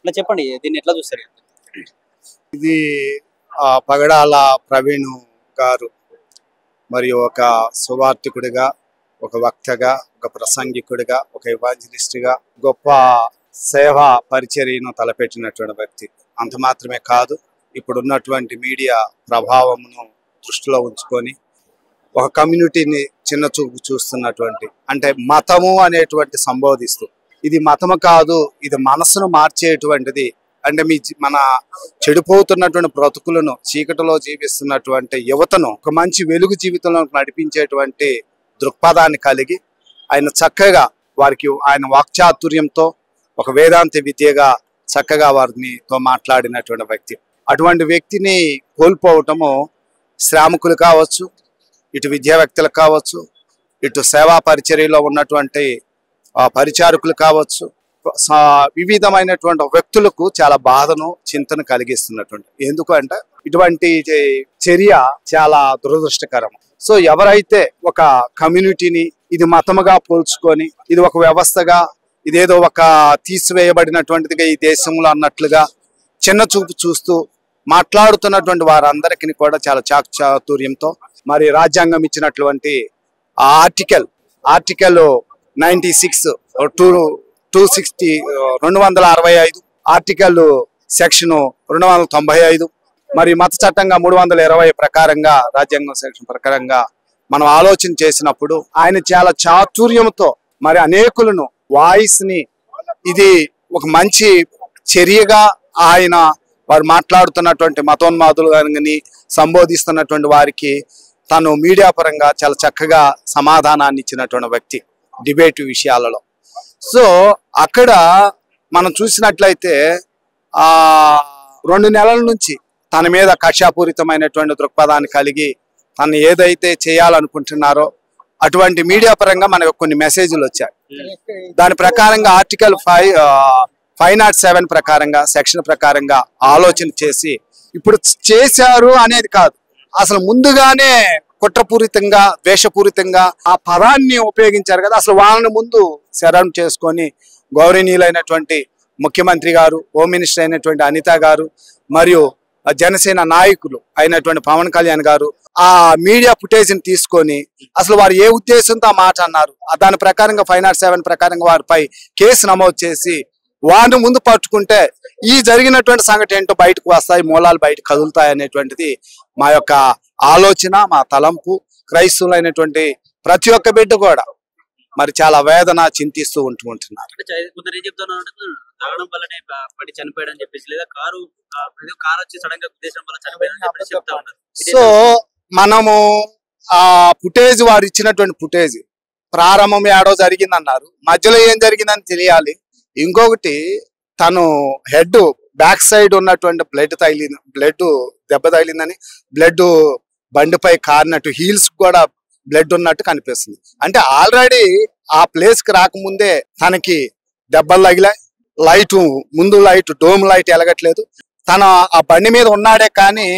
ఇట్లా చెప్పండి దీన్ని ఎట్లా చూస్తారు? ఇది పగడాల ప్రవీణ్ గారు మరియు ఒక సువార్థికుడిగా, ఒక వక్తగా, ఒక ప్రసంగికుడిగా, ఒక ఎవాంజలిస్ట్గా గొప్ప సేవా పరిచర్యను తలపెట్టినటువంటి వ్యక్తి. అంత మాత్రమే కాదు, ఇప్పుడున్నటువంటి మీడియా ప్రభావమును దృష్టిలో ఉంచుకొని ఒక కమ్యూనిటీని చిన్న చూపు చూస్తున్నటువంటి, అంటే మతము అనేటువంటి సంబోధిస్తూ, ఇది మతము కాదు, ఇది మనసును మార్చేటువంటిది. అంటే మన చెడిపోతున్నటువంటి బ్రతుకులను, చీకటిలో జీవిస్తున్నటువంటి యువతను ఒక మంచి వెలుగు జీవితంలో నడిపించేటువంటి దృక్పథాన్ని కలిగి ఆయన చక్కగా వారికి ఆయన వాక్చాతుర్యంతో ఒక వేదాంత విద్యగా చక్కగా వారితో మాట్లాడినటువంటి వ్యక్తి. అటువంటి వ్యక్తిని కోల్పోవటము శ్రామికులు కావచ్చు, ఇటు విద్యా వ్యక్తులు కావచ్చు, ఇటు సేవా పరిచర్యలో ఉన్నటువంటి పరిచారకులు కావచ్చు, వివిధమైనటువంటి వ్యక్తులకు చాలా బాధను, చింతను కలిగిస్తున్నటువంటి. ఎందుకు అంటే ఇటువంటి చర్య చాలా దురదృష్టకరం. సో ఎవరైతే ఒక కమ్యూనిటీని ఇది మతముగా పోల్చుకొని, ఇది ఒక వ్యవస్థగా, ఇదేదో ఒక తీసివేయబడినటువంటిదిగా ఈ దేశంలో అన్నట్లుగా చిన్న చూపు చూస్తూ మాట్లాడుతున్నటువంటి వారందరికీ కూడా చాలా చాతుర్యంతో మరి రాజ్యాంగం ఇచ్చినటువంటి ఆర్టికల్ 96 265 ఆర్టికల్ సెక్షన్ 295 మరి మత చట్టంగా 320 ప్రకారంగా, రాజ్యాంగం సెక్షన్ ప్రకారంగా మనం ఆలోచన చేసినప్పుడు ఆయన చాలా చాతుర్యంతో మరి అనేకులను వాయిస్ ని, ఇది ఒక మంచి చర్యగా ఆయన వారు మాట్లాడుతున్నటువంటి మతోన్మాదులు కానీ సంబోధిస్తున్నటువంటి వారికి తను మీడియా పరంగా చాలా చక్కగా సమాధానాన్ని ఇచ్చినటువంటి వ్యక్తి డిబేట్ విషయాలలో. సో అక్కడ మనం చూసినట్లయితే 2 నెలల నుంచి తన మీద కక్షాపూరితమైనటువంటి దృక్పథాన్ని కలిగి తను ఏదైతే చేయాలనుకుంటున్నారో అటువంటి మీడియా పరంగా మనకు కొన్ని మెసేజ్లు వచ్చాయి. దాని ప్రకారంగా ఆర్టికల్ 507 ప్రకారంగా, సెక్షన్ ప్రకారంగా ఆలోచన చేసి ఇప్పుడు చేశారు అనేది కాదు, అసలు ముందుగానే కుట్రపూరితంగా, ద్వేషపూరితంగా ఆ పదాన్ని ఉపయోగించారు కదా. అసలు వాళ్ళని ముందు శరణ్ చేసుకొని గౌరవనీయులైనటువంటి ముఖ్యమంత్రి గారు, హోమ్ మినిస్టర్ అయినటువంటి అనిత గారు, మరియు జనసేన నాయకులు అయినటువంటి పవన్ కళ్యాణ్ గారు ఆ మీడియా ఫుటేజ్ని తీసుకొని అసలు వారు ఏ ఉద్దేశంతో ఆ మాట అన్నారు, దాని ప్రకారంగా 507 ప్రకారంగా వారిపై కేసు నమోదు చేసి వారిని ముందు పట్టుకుంటే ఈ జరిగినటువంటి సంఘటన ఏంటో బయటకు వస్తాయి, మూలాలు బయటకు కదులుతాయి అనేటువంటిది మా యొక్క ఆలోచన, మా తలంపు. క్రైస్తవులైనటువంటి ప్రతి ఒక్క బిడ్డ కూడా మరి చాలా వేదన చింతిస్తూ ఉంటున్నారు. సో మనము ఆ ఫుటేజ్, వారు ఇచ్చినటువంటి ఫుటేజ్ ప్రారంభం ఏడో జరిగింది అన్నారు, మధ్యలో ఏం జరిగిందని తెలియాలి. ఇంకొకటి తను హెడ్ బ్యాక్ సైడ్ ఉన్నటువంటి బ్లడ్ దెబ్బ తగిలిందని, బ్లడ్ బండిపై కారినట్టు, హీల్స్ కూడా బ్లడ్ ఉన్నట్టు కనిపిస్తుంది. అంటే ఆల్రెడీ ఆ ప్లేస్ కి రాకముందే తనకి దెబ్బలు తగిలాయి. ముందు డోమ్ లైట్ ఎలగట్లేదు. తన ఆ బండి మీద ఉన్నాడే కానీ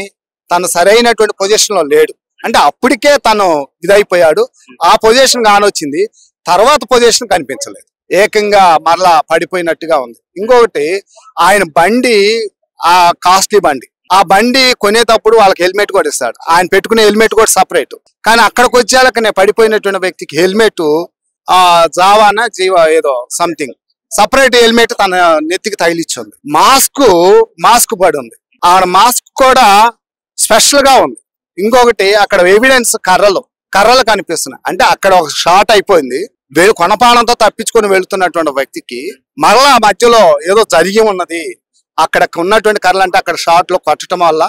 తను సరైనటువంటి పొజిషన్ లో లేడు. అంటే అప్పటికే తను ఇదైపోయాడు. ఆ పొజిషన్ కానొచ్చింది, తర్వాత పొజిషన్ కనిపించలేదు, ఏకంగా మరలా పడిపోయినట్టుగా ఉంది. ఇంకొకటి ఆయన బండి ఆ కాస్ట్లీ బండి, ఆ బండి కొనేటప్పుడు వాళ్ళకి హెల్మెట్ కూడా ఇస్తాడు, ఆయన పెట్టుకునే హెల్మెట్ కూడా సపరేట్. కానీ అక్కడికి వచ్చేళ్ళకి నేను పడిపోయినటువంటి వ్యక్తికి హెల్మెట్ జీవా ఏదో సంథింగ్ సపరేట్ హెల్మెట్ తన నెత్తికి తగిలిచ్చింది. మాస్క్ పడి ఉంది, ఆ మాస్క్ కూడా స్పెషల్ గా ఉంది. ఇంకొకటి అక్కడ ఎవిడెన్స్ కర్రలు కనిపిస్తున్నాయి. అంటే అక్కడ ఒక షాట్ అయిపోయింది, కొనపానంతో తప్పించుకొని వెళుతున్నటువంటి వ్యక్తికి మరలా మధ్యలో ఏదో జరిగి ఉన్నది. అక్కడ ఉన్నటువంటి కర్రలు అంటే అక్కడ షాట్ లో కొట్టడం వల్ల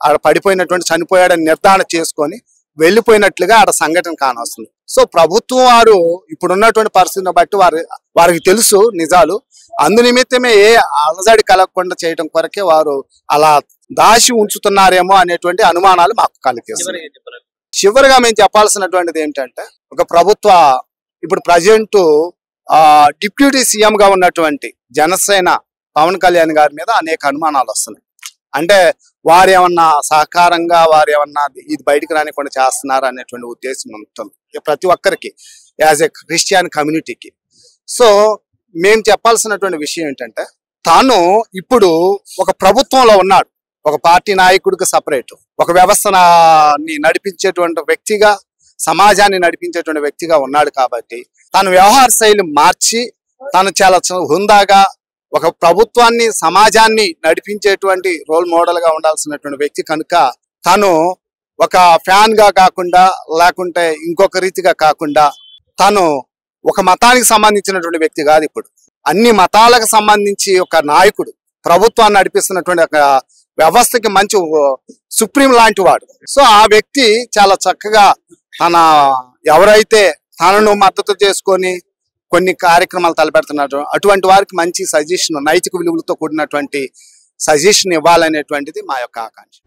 ఆడ పడిపోయినటువంటి, చనిపోయాడని నిర్ధారణ చేసుకొని వెళ్ళిపోయినట్లుగా ఆడ సంఘటన కానొస్తుంది. సో ప్రభుత్వం వారు ఇప్పుడున్నటువంటి పరిస్థితిని బట్టి వారికి తెలుసు నిజాలు, అందునిమిత్తమే ఏ అలజడి కలగకుండా చేయడం కొరకే వారు అలా దాచి ఉంచుతున్నారేమో అనేటువంటి అనుమానాలు మాకు కలిగిస్తున్నాయి. చివరిగా మేము చెప్పాల్సినటువంటిది ఏంటంటే, ఒక ఇప్పుడు ప్రజెంట్ డిప్యూటీ సీఎం గా ఉన్నటువంటి జనసేన పవన్ కళ్యాణ్ గారి మీద అనేక అనుమానాలు వస్తున్నాయి. అంటే వారు ఏమన్నా సహకారంగా, వారు ఏమన్నా ఇది బయటకు రానికుండా చేస్తున్నారు అనేటువంటి ఉద్దేశం ఉంటుంది ప్రతి ఒక్కరికి, యాజ్ ఎ క్రిస్టియన్ కమ్యూనిటీకి. సో మేము చెప్పాల్సినటువంటి విషయం ఏంటంటే, తాను ఇప్పుడు ఒక ప్రభుత్వంలో ఉన్నాడు, ఒక పార్టీ నాయకుడికి సపరేట్, ఒక వ్యవస్థని నడిపించేటువంటి వ్యక్తిగా, సమాజాన్ని నడిపించేటువంటి వ్యక్తిగా ఉన్నాడు. కాబట్టి తన వ్యవహార శైలి మార్చి తను చాలా హుందాగా ఒక ప్రభుత్వాన్ని, సమాజాన్ని నడిపించేటువంటి రోల్ మోడల్ గా ఉండాల్సినటువంటి వ్యక్తి కనుక తను ఒక ఫ్యాన్ గా కాకుండా, లేకుంటే ఇంకొక రీతిగా కాకుండా, తను ఒక మతానికి సంబంధించినటువంటి వ్యక్తి కాదు. ఇప్పుడు అన్ని మతాలకు సంబంధించి ఒక నాయకుడు, ప్రభుత్వాన్ని నడిపిస్తున్నటువంటి ఒక వ్యవస్థకి మంచి సుప్రీం లాంటి వాడు. సో ఆ వ్యక్తి చాలా చక్కగా తన ఎవరైతే తనను మద్దతు చేసుకొని కొన్ని కార్యక్రమాలు తలపెడుతున్నారు అటువంటి వారికి మంచి సజెషన్, నైతిక విలువలతో కూడినటువంటి సజెషన్ ఇవ్వాలనేటువంటిది మా యొక్క ఆకాంక్ష.